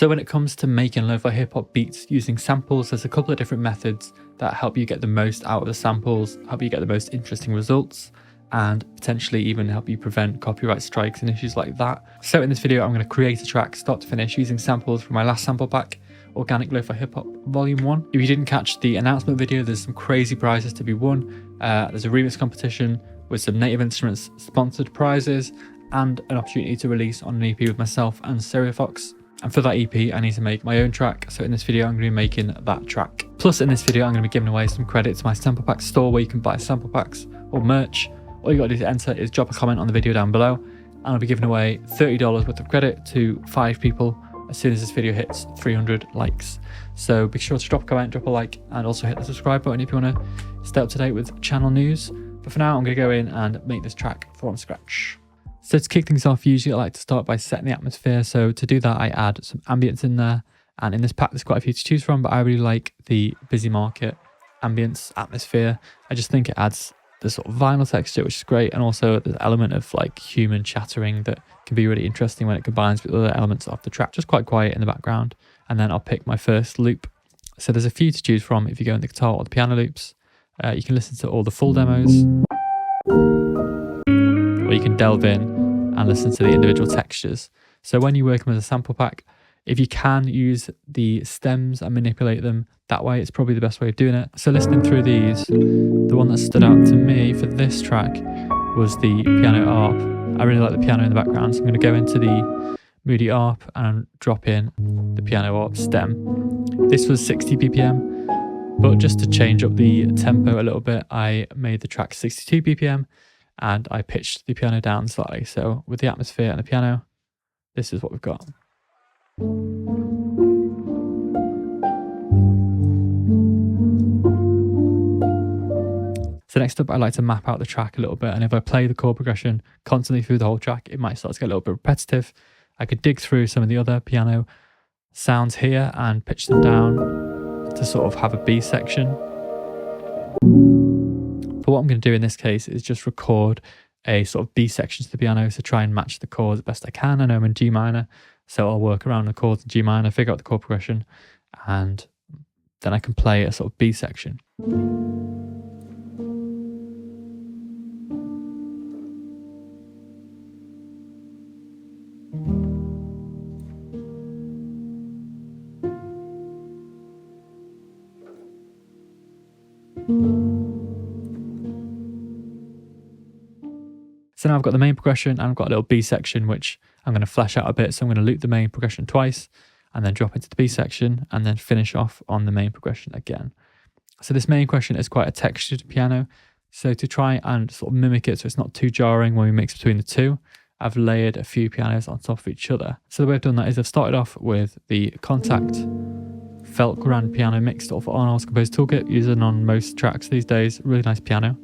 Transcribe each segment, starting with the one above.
So when it comes to making lo-fi hip-hop beats using samples, there's a couple of different methods that help you get the most out of the samples, help you get the most interesting results, and potentially even help you prevent copyright strikes and issues like that. So in this video, I'm going to create a track start to finish using samples from my last sample pack, Organic Lo-Fi Hip Hop Volume 1. If you didn't catch the announcement video, there's some crazy prizes to be won. There's a remix competition with some Native Instruments sponsored prizes and an opportunity to release on an EP with myself and Stereofox. And for that EP, I need to make my own track. So in this video, I'm going to be making that track. Plus in this video, I'm going to be giving away some credit to my sample pack store where you can buy sample packs or merch. All you got to do to enter is drop a comment on the video down below, and I'll be giving away $30 worth of credit to 5 people as soon as this video hits 300 likes. So be sure to drop a comment, drop a like, and also hit the subscribe button if you want to stay up to date with channel news. But for now, I'm going to go in and make this track from scratch. So to kick things off, usually I like to start by setting the atmosphere. So to do that, I add some ambience in there. And in this pack, there's quite a few to choose from, but I really like the Busy Market ambience atmosphere. I just think it adds the sort of vinyl texture, which is great. And also the element of like human chattering that can be really interesting when it combines with other elements of the track. Just quite quiet in the background. And then I'll pick my first loop. So there's a few to choose from if you go in the guitar or the piano loops. You can listen to all the full demos, or you can delve in and listen to the individual textures. So when you're working with a sample pack, if you can use the stems and manipulate them that way, it's probably the best way of doing it. So listening through these, the one that stood out to me for this track was the piano arp. I really like the piano in the background, so I'm going to go into the MIDI arp and drop in the piano arp stem. This was 60 BPM, but just to change up the tempo a little bit, I made the track 62 BPM and I pitched the piano down slightly. So with the atmosphere and the piano, this is what we've got. So next up, I like to map out the track a little bit. And if I play the chord progression constantly through the whole track, it might start to get a little bit repetitive. I could dig through some of the other piano sounds here and pitch them down to sort of have a B section. But what I'm going to do in this case is just record a sort of B section to the piano to try and match the chords as best I can. I know I'm in G minor, so I'll work around the chords in G minor, figure out the chord progression, and then I can play a sort of B section. So now I've got the main progression and I've got a little B section, which I'm going to flesh out a bit. So I'm going to loop the main progression twice and then drop into the B section and then finish off on the main progression again. So this main progression is quite a textured piano. So to try and sort of mimic it so it's not too jarring when we mix between the two, I've layered a few pianos on top of each other. So the way I've done that is I've started off with the Contact Felt Grand Piano mixed off Arnold's Composed Toolkit, using on most tracks these days. Really nice piano,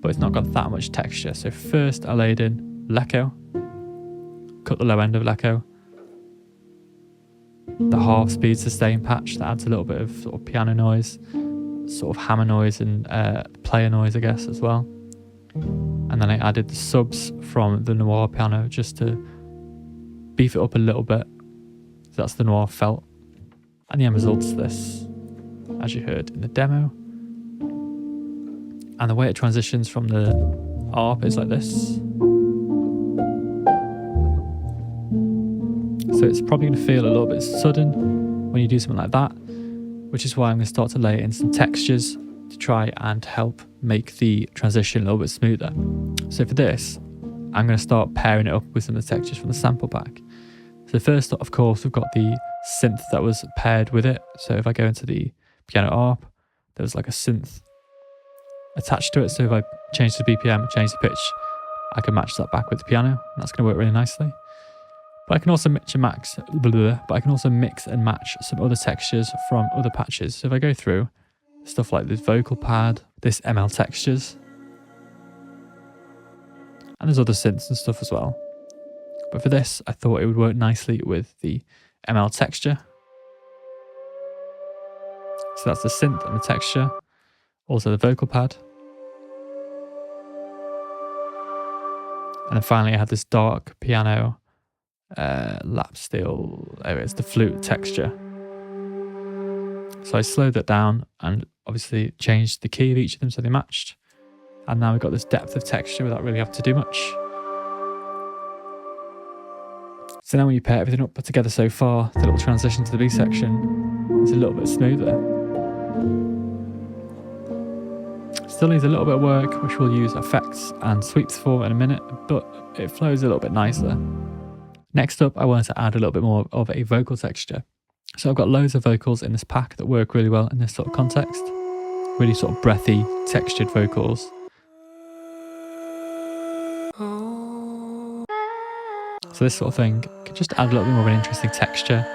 but it's not got that much texture. So first I laid in Lecco, cut the low end of Lecco, the half speed sustain patch that adds a little bit of sort of piano noise, sort of hammer noise and player noise I guess as well. And then I added the subs from the Noir piano just to beef it up a little bit. So that's the Noir felt. And the end result's this, as you heard in the demo. And the way it transitions from the ARP is like this. So it's probably going to feel a little bit sudden when you do something like that, which is why I'm going to start to lay in some textures to try and help make the transition a little bit smoother. So for this, I'm going to start pairing it up with some of the textures from the sample pack. So first, of course, we've got the synth that was paired with it. So if I go into the piano ARP, there's like a synth attached to it. So if I change the BPM, change the pitch, I can match that back with the piano. And that's going to work really nicely. But I can also mix and match some other textures from other patches. So if I go through stuff like this vocal pad, this ML textures, and there's other synths and stuff as well. But for this, I thought it would work nicely with the ML texture. So that's the synth and the texture, also the vocal pad. And then finally I had this dark piano lap steel, there it is, the flute texture. So I slowed that down and obviously changed the key of each of them so they matched. And now we've got this depth of texture without really having to do much. So now when you pair everything up put together so far, the little transition to the B section is a little bit smoother. Still needs a little bit of work, which we'll use effects and sweeps for in a minute, but it flows a little bit nicer. Next up, I wanted to add a little bit more of a vocal texture. So I've got loads of vocals in this pack that work really well in this sort of context. Really sort of breathy, textured vocals. So this sort of thing can just add a little bit more of an interesting texture.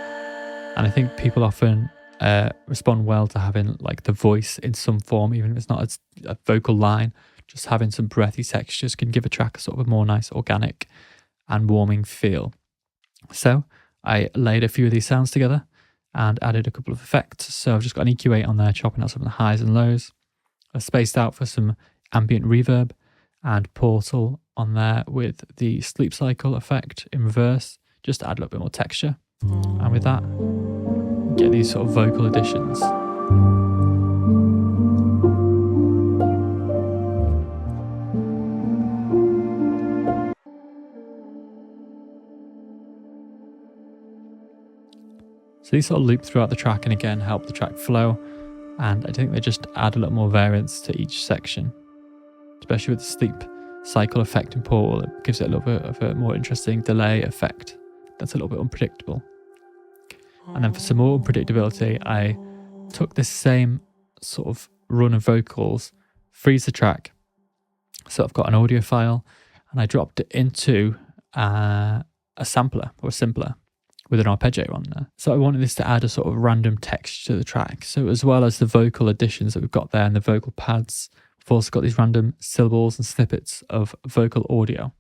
And I think people often respond well to having like the voice in some form, even if it's not a vocal line. Just having some breathy textures can give a track a sort of a more nice, organic and warming feel. So I laid a few of these sounds together and added a couple of effects. So I've just got an EQ8 on there, chopping out some of the highs and lows. I've spaced out for some ambient reverb and Portal on there with the sleep cycle effect in reverse, just to add a little bit more texture. And with that, get these sort of vocal additions. So these sort of loop throughout the track and again help the track flow, and I think they just add a little more variance to each section, especially with the sleep cycle effect in Portal. It gives it a little bit of a more interesting delay effect that's a little bit unpredictable. And then for some more unpredictability, I took this same sort of run of vocals, freeze the track, so I've got an audio file, and I dropped it into a sampler or a simpler with an arpeggio on there. So I wanted this to add a sort of random texture to the track. So as well as the vocal additions that we've got there and the vocal pads, we've also got these random syllables and snippets of vocal audio.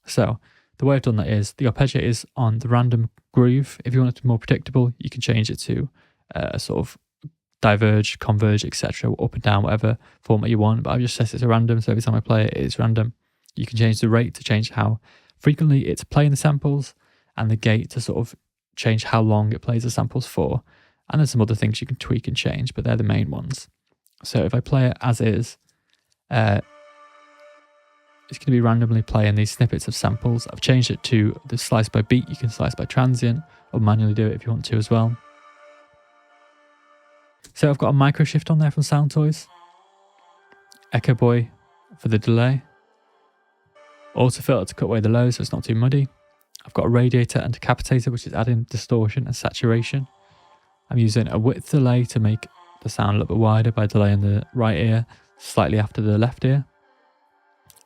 So the way I've done that is the arpeggio is on the random groove. If you want it to be more predictable, you can change it to a sort of diverge, converge, etc., up and down, whatever format you want. But I've just set it to random, so every time I play it, it's random. You can change the rate to change how frequently it's playing the samples, and the gate to sort of change how long it plays the samples for. And there's some other things you can tweak and change, but they're the main ones. So if I play it as is, it's going to be randomly playing these snippets of samples. I've changed it to the slice by beat. You can slice by transient or manually do it if you want to as well. So I've got a micro shift on there from Sound Toys, Echo Boy for the delay, auto filter to cut away the lows so it's not too muddy. I've got a radiator and decapitator, which is adding distortion and saturation. I'm using a width delay to make the sound a little bit wider by delaying the right ear slightly after the left ear.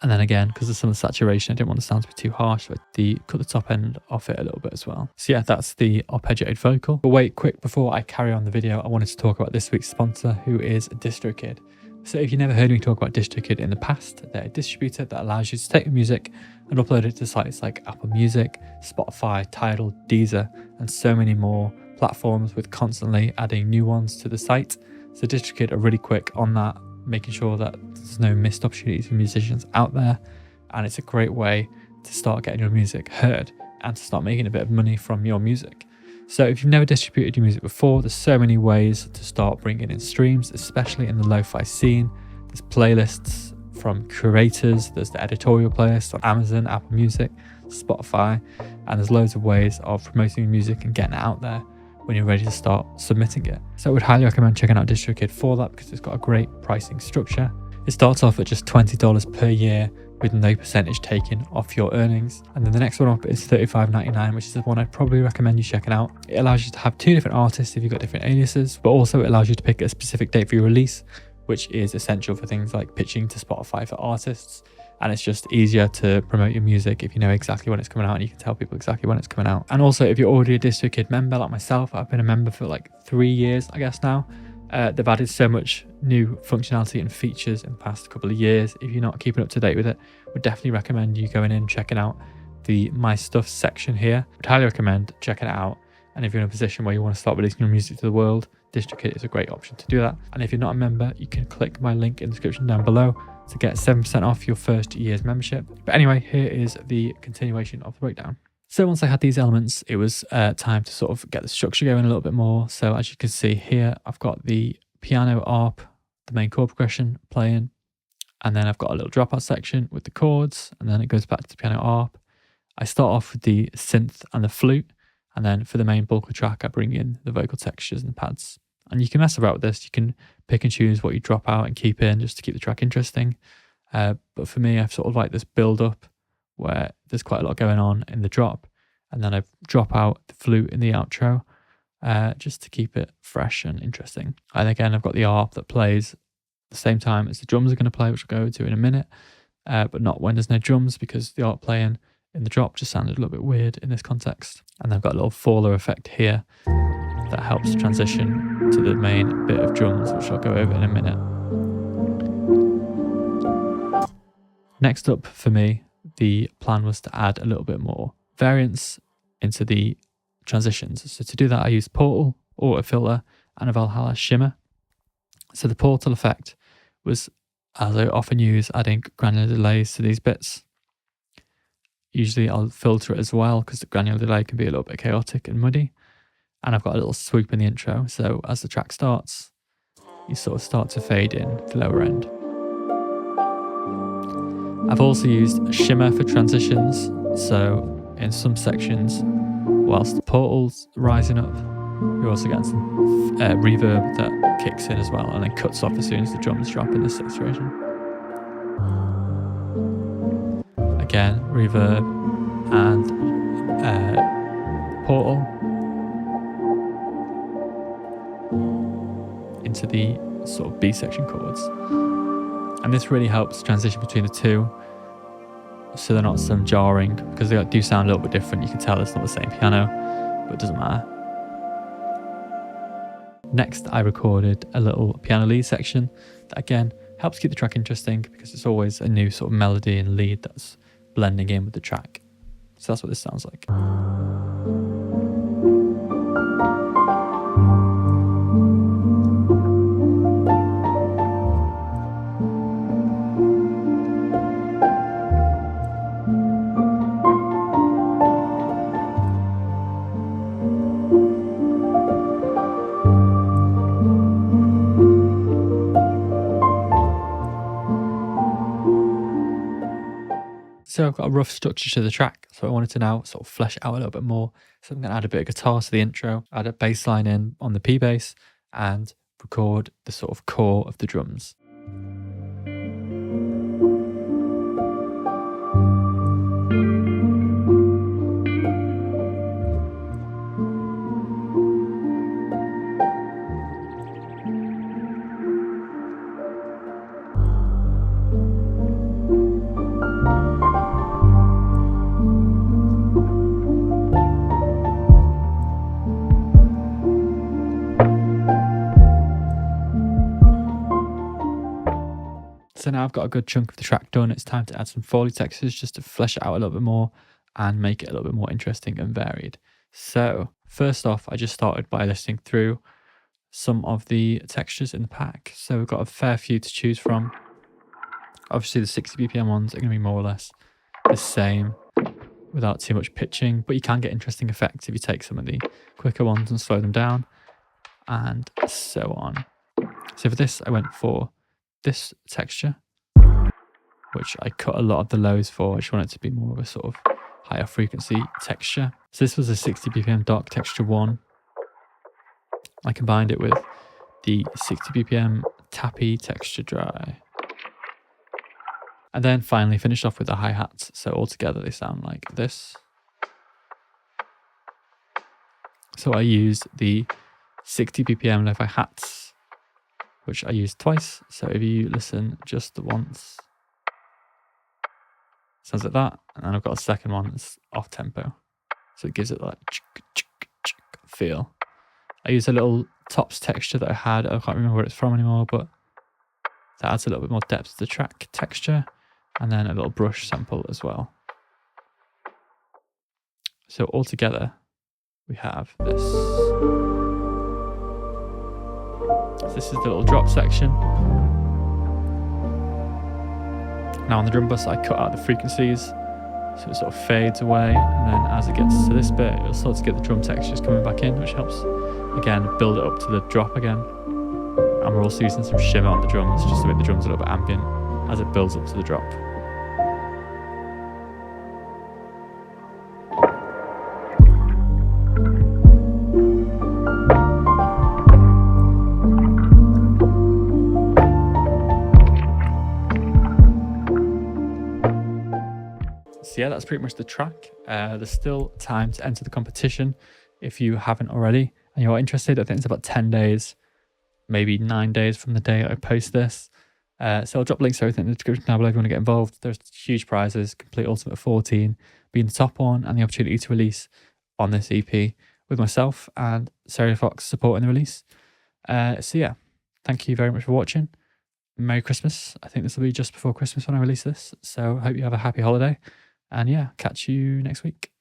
And then again, because of some of the saturation, I didn't want the sound to be too harsh, so I cut the top end off it a little bit as well. So yeah, that's the arpeggiated vocal. But wait, quick, before I carry on the video, I wanted to talk about this week's sponsor, who is DistroKid. So if you've never heard me talk about DistroKid in the past, they're a distributor that allows you to take your music and upload it to sites like Apple Music, Spotify, Tidal, Deezer, and so many more platforms, with constantly adding new ones to the site. So DistroKid are really quick on that, making sure that there's no missed opportunities for musicians out there. And it's a great way to start getting your music heard and to start making a bit of money from your music. So if you've never distributed your music before, there's so many ways to start bringing in streams, especially in the lo-fi scene. There's playlists from curators, there's the editorial playlist on Amazon, Apple Music, Spotify, and there's loads of ways of promoting your music and getting it out there when you're ready to start submitting it. So I would highly recommend checking out DistroKid for that, because it's got a great pricing structure. It starts off at just $20 per year with no percentage taken off your earnings. And then the next one up is $35.99, which is the one I'd probably recommend you checking out. It allows you to have 2 different artists if you've got different aliases, but also it allows you to pick a specific date for your release, which is essential for things like pitching to Spotify for artists. And it's just easier to promote your music if you know exactly when it's coming out and you can tell people exactly when it's coming out. And also, if you're already a DistroKid member like myself, I've been a member for like 3 years, I guess now. They've added so much new functionality and features in the past couple of years. If you're not keeping up to date with it, I would definitely recommend you going in, checking out the My Stuff section here. I'd highly recommend checking it out. And if you're in a position where you want to start releasing your music to the world, DistroKid is a great option to do that. And if you're not a member, you can click my link in the description down below to get 7% off your first year's membership. But anyway, here is the continuation of the breakdown. So once I had these elements, it was time to sort of get the structure going a little bit more. So as you can see here, I've got the piano ARP, the main chord progression playing, and then I've got a little dropout section with the chords, and then it goes back to the piano ARP. I start off with the synth and the flute, and then for the main bulk of the track, I bring in the vocal textures and the pads. And you can mess about with this. You can pick and choose what you drop out and keep in just to keep the track interesting. But for me, I've sort of like this build up where there's quite a lot going on in the drop, and then I drop out the flute in the outro just to keep it fresh and interesting. And again, I've got the ARP that plays the same time as the drums are going to play, which I'll go to in a minute, but not when there's no drums, because the ARP playing in the drop just sounded a little bit weird in this context. And I've got a little faller effect here that helps transition to the main bit of drums, which I'll go over in a minute. Next up for me, the plan was to add a little bit more variance into the transitions. So to do that, I used Portal, Autofilter, and a Valhalla Shimmer. So the Portal effect was, as I often use, adding granular delays to these bits. Usually I'll filter it as well, because the granular delay can be a little bit chaotic and muddy. And I've got a little swoop in the intro, so as the track starts, you sort of start to fade in the lower end. I've also used Shimmer for transitions, so in some sections, whilst the portal's rising up, you're also getting some reverb that kicks in as well, and then cuts off as soon as the drums drop in this situation. Again, reverb and portal into the sort of B section chords. And this really helps transition between the two, so they're not some jarring, because they do sound a little bit different. You can tell it's not the same piano, but it doesn't matter. Next, I recorded a little piano lead section that again helps keep the track interesting, because it's always a new sort of melody and lead that's blending in with the track. So that's what this sounds like. So I've got a rough structure to the track, so I wanted to now sort of flesh it out a little bit more. So I'm going to add a bit of guitar to the intro, add a bass line in on the P bass, and record the sort of core of the drums. So now I've got a good chunk of the track done. It's time to add some Foley textures just to flesh it out a little bit more and make it a little bit more interesting and varied. So first off, I just started by listening through some of the textures in the pack. So we've got a fair few to choose from. Obviously the 60 BPM ones are going to be more or less the same without too much pitching, but you can get interesting effects if you take some of the quicker ones and slow them down, and so on. So for this, I went for this texture, which I cut a lot of the lows for. I just want it to be more of a sort of higher frequency texture. So this was a 60 BPM dark texture 1. I combined it with the 60 BPM tappy texture dry. And then finally finished off with the hi-hats. So altogether they sound like this. So I used the 60 BPM lo-fi hats, which I used twice. So if you listen just the once, sounds like that. And then I've got a second one that's off tempo, so it gives it that feel. I used a little tops texture that I had. I can't remember where it's from anymore, but that adds a little bit more depth to the track texture. And then a little brush sample as well. So altogether, we have this. So this is the little drop section. Now on the drum bus, I cut out the frequencies. So it sort of fades away, and then as it gets to this bit, it'll start to get the drum textures coming back in, which helps, again, build it up to the drop again. And we're also using some shimmer on the drums, just to make the drums a little bit ambient as it builds up to the drop. So yeah, that's pretty much the track. There's still time to enter the competition if you haven't already and you're interested. I think it's about 10 days, maybe 9 days from the day I post this. So I'll drop links to everything in the description down below if you want to get involved. There's huge prizes: complete Ultimate 14 being the top one, and the opportunity to release on this EP with myself and Sarah Fox supporting the release. So yeah, thank you very much for watching. Merry Christmas. I think this will be just before Christmas when I release this. So I hope you have a happy holiday. And yeah, catch you next week.